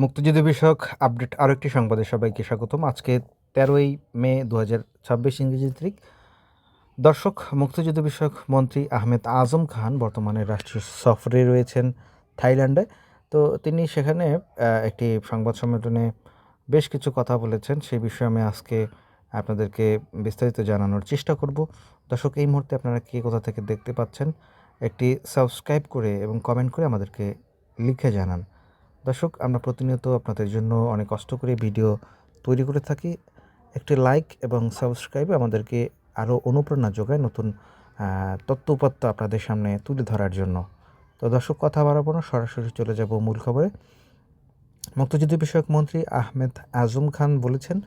মুক্তিযুদ্ধ বিষয়ক আপডেট আরও একটি সংবাদে সবাইকে স্বাগতম। আজকে 13ই মে 2026 ইংরেজি তারিখ। দর্শক, মুক্তিযুদ্ধ বিষয়ক মন্ত্রী আহমেদ আজম খান বর্তমানে রাষ্ট্রীয় সফরে রয়েছেন থাইল্যান্ডে। তো তিনি সেখানে একটি সংবাদ সম্মেলনে বেশ কিছু কথা বলেছেন। সেই বিষয়ে আমি আজকে আপনাদেরকে বিস্তারিত জানানোর চেষ্টা করব। দর্শক, এই মুহূর্তে আপনারা কে কোথা থেকে দেখতে পাচ্ছেন একটি সাবস্ক্রাইব করে এবং কমেন্ট করে আমাদেরকে লিখে জানান। দর্শক, আমরা প্রতিনিয়ত আপনাদের জন্য অনেক কষ্ট করে ভিডিও তৈরি করে থাকি। একটি লাইক এবং সাবস্ক্রাইব আমাদেরকে আরও অনুপ্রেরণা যোগায় নতুন তথ্য উপাত্ত আপনাদের সামনে তুলে ধরার জন্য। তো দর্শক, কথা বাড়াবো না, সরাসরি চলে যাব মূল খবরে। মুক্তিযুদ্ধ বিষয়ক মন্ত্রী আহমেদ আজম খান বলেছেন,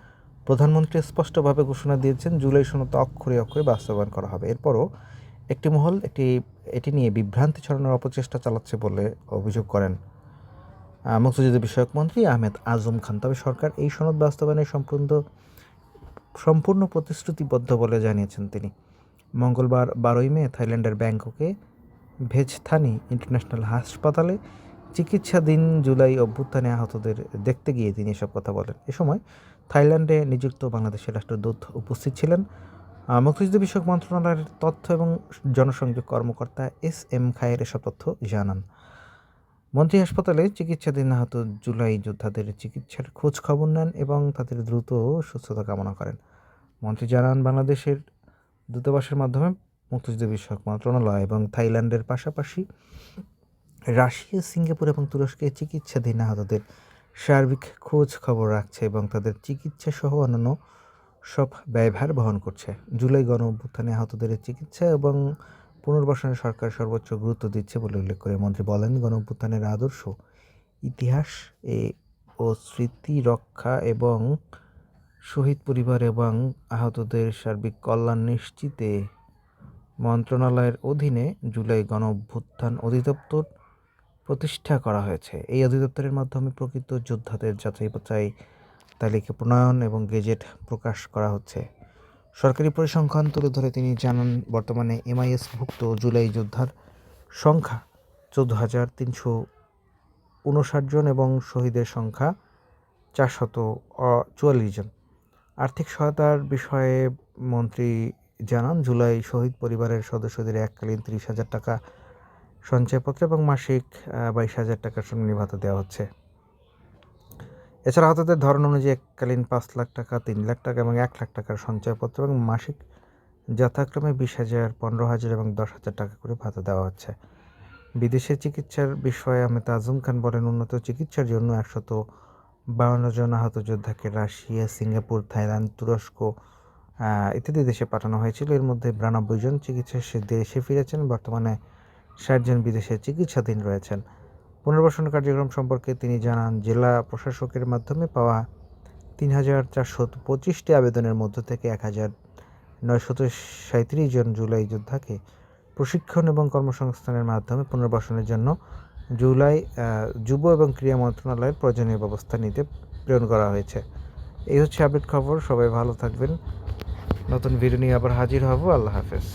প্রধানমন্ত্রী স্পষ্টভাবে ঘোষণা দিয়েছেন জুলাই সনদ অক্ষরে অক্ষরে বাস্তবায়ন করা হবে। এরপরও একটি মহল এটি নিয়ে বিভ্রান্তি ছড়ানোর অপচেষ্টা চালাচ্ছে বলে অভিযোগ করেন মুক্তিযুদ্ধ বিষয়ক মন্ত্রী আহমেদ আজম খান। তবে সরকার এই সনদ বাস্তবায়নে সম্পূর্ণ প্রতিশ্রুতিবদ্ধ বলে জানিয়েছেন তিনি। মঙ্গলবার 12ই মে থাইল্যান্ডের ব্যাংককে ভেজথানি ইন্টারন্যাশনাল হাসপাতালে চিকিৎসাধীন জুলাই অভ্যুত্থানে আহতদের দেখতে গিয়ে তিনি এসব কথা বলেন। এ সময় থাইল্যান্ডে নিযুক্ত বাংলাদেশের রাষ্ট্রদূত উপস্থিত ছিলেন। মুক্তিযুদ্ধ বিষয়ক মন্ত্রণালয়ের তথ্য এবং জনসংযোগ কর্মকর্তা এস খায়ের এসব তথ্য জানান। মন্ত্রী হাসপাতালে চিকিৎসাধীন আহত জুলাই যোদ্ধাদের চিকিৎসার খোঁজ খবর নেন এবং তাদের দ্রুত সুস্থতা কামনা করেন। মন্ত্রী জানান, বাংলাদেশের দূতাবাসের মাধ্যমে মুক্তিযুদ্ধ বিষয়ক মন্ত্রণালয় এবং থাইল্যান্ডের পাশাপাশি রাশিয়া, সিঙ্গাপুর এবং তুরস্কে চিকিৎসাধীন আহতদের সার্বিক খোঁজ খবর রাখছে এবং তাদের চিকিৎসা সহ অন্যান্য সব ব্যয়ভার বহন করছে। জুলাই গণ অভ্যুত্থানে আহতদের চিকিৎসা এবং পুনর্বাসনে সরকার সর্বোচ্চ গুরুত্ব দিচ্ছে বলে উল্লেখ করে মন্ত্রী বলেন, গণ অভ্যুত্থানের আদর্শ, ইতিহাস ও স্মৃতি রক্ষা এবং শহীদ পরিবার এবং আহতদের সার্বিক কল্যাণ নিশ্চিতে মন্ত্রণালয়ের অধীনে জুলাই গণ অভ্যুত্থান অধিদপ্তর প্রতিষ্ঠা করা হয়েছে। এই অধিদপ্তরের মাধ্যমে প্রকৃত যোদ্ধাদের যাচাই বাছাই তালিকা প্রণয়ন এবং গেজেট প্রকাশ করা হচ্ছে। সরকারি পরিসংখ্যান তুলে ধরে তিনি জানান, বর্তমানে MIS-ভুক্ত জুলাই যোদ্ধার সংখ্যা 14,359 জন এবং শহীদের সংখ্যা 444 জন। আর্থিক সহায়তার বিষয়ে মন্ত্রী জানান, জুলাই শহীদ পরিবারের সদস্যদের এককালীন 30,000 টাকা সঞ্চয়পত্র এবং মাসিক 22,000 টাকার সম্মানী ভাতা দেওয়া হচ্ছে। এছাড়া আহতদের ধরন অনুযায়ী এককালীন 5 লাখ টাকা, 3 লাখ টাকা এবং 1 লাখ টাকার সঞ্চয়পত্র এবং মাসিক যথাক্রমে 20,000, 15,000 এবং 10,000 টাকা করে ভাতা দেওয়া হচ্ছে। বিদেশে চিকিৎসার বিষয়ে আহমেদ আজম খান বলেন, উন্নত চিকিৎসার জন্য 152 জন আহত যোদ্ধাকে রাশিয়া, সিঙ্গাপুর, থাইল্যান্ড, তুরস্ক ইত্যাদি দেশে পাঠানো হয়েছিল। এর মধ্যে 92 জন চিকিৎসা দেশে ফিরেছেন। বর্তমানে 60 জন বিদেশে চিকিৎসাধীন রয়েছেন। পুনর্বাসন কার্যক্রম সম্পর্কে তিনি জানান, জেলা প্রশাসকের মাধ্যমে পাওয়া 3,425টি আবেদনের মধ্য থেকে 1,937 জন জুলাই যোদ্ধাকে প্রশিক্ষণ এবং কর্মসংস্থানের মাধ্যমে পুনর্বাসনের জন্য যুব এবং ক্রীড়া মন্ত্রণালয়ের প্রয়োজনীয় ব্যবস্থা নিতে প্রেরণ করা হয়েছে। এই হচ্ছে আপডেট খবর। সবাই ভালো থাকবেন। নতুন ভিডিও নিয়ে আবার হাজির হব। আল্লাহ হাফেজ।